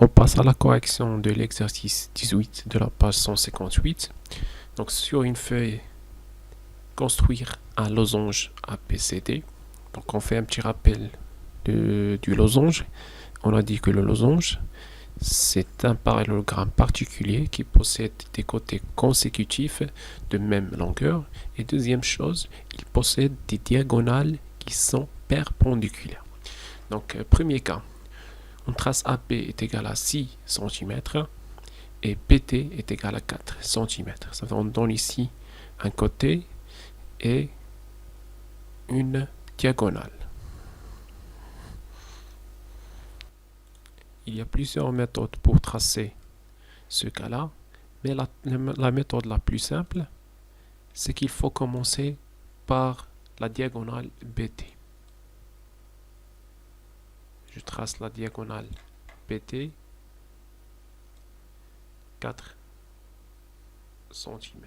On passe à la correction de l'exercice 18 de la page 158. Donc sur une feuille, construire un losange ABCD. Donc on fait un petit rappel du losange. On a dit que le losange, c'est un parallélogramme particulier qui possède des côtés consécutifs de même longueur. Et deuxième chose, il possède des diagonales qui sont perpendiculaires. Donc premier cas, on trace AP est égal à 6 cm et PT est égal à 4 cm. Ça on donne ici un côté et une diagonale. Il y a plusieurs méthodes pour tracer ce cas-là, mais la méthode la plus simple, c'est qu'il faut commencer par la diagonale BT. Je trace la diagonale BT, 4 cm.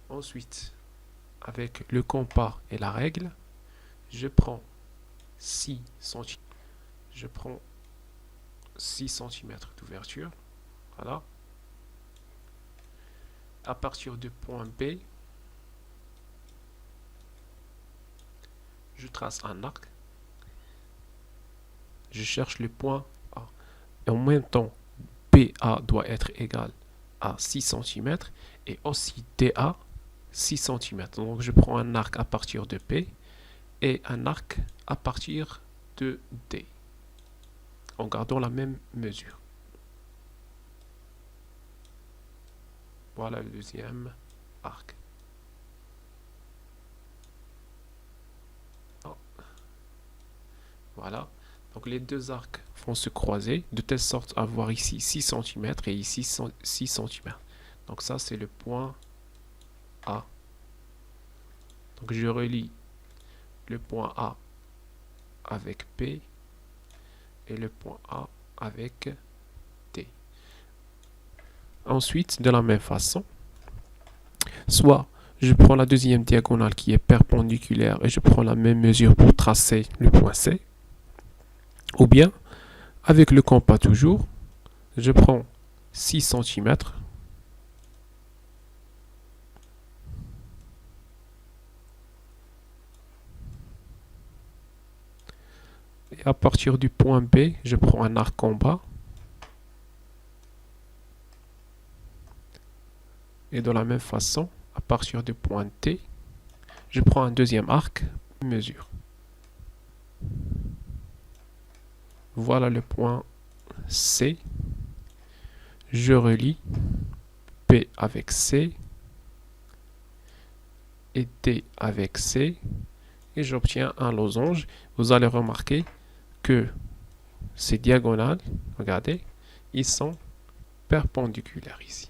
Ensuite, avec le compas et la règle, je prends 6 cm. Je prends 6 cm d'ouverture. Voilà. À partir du point B, je trace un arc. Je cherche le point A. Et en même temps, BA doit être égal à 6 cm et aussi DA 6 cm. Donc je prends un arc à partir de P et un arc à partir de D, en gardant la même mesure. Voilà le deuxième arc. Voilà. Donc les deux arcs vont se croiser de telle sorte à avoir ici 6 cm et ici 6 cm. Donc ça c'est le point A. Donc je relie le point A avec P et le point A avec T. Ensuite, de la même façon, soit je prends la deuxième diagonale qui est perpendiculaire et je prends la même mesure pour tracer le point C, ou bien, avec le compas toujours, je prends 6 cm et à partir du point B, je prends un arc en bas et de la même façon, à partir du point T, je prends un deuxième arc, mesure. Voilà le point C. Je relie P avec C et D avec C et j'obtiens un losange. Vous allez remarquer que ces diagonales, regardez, ils sont perpendiculaires ici.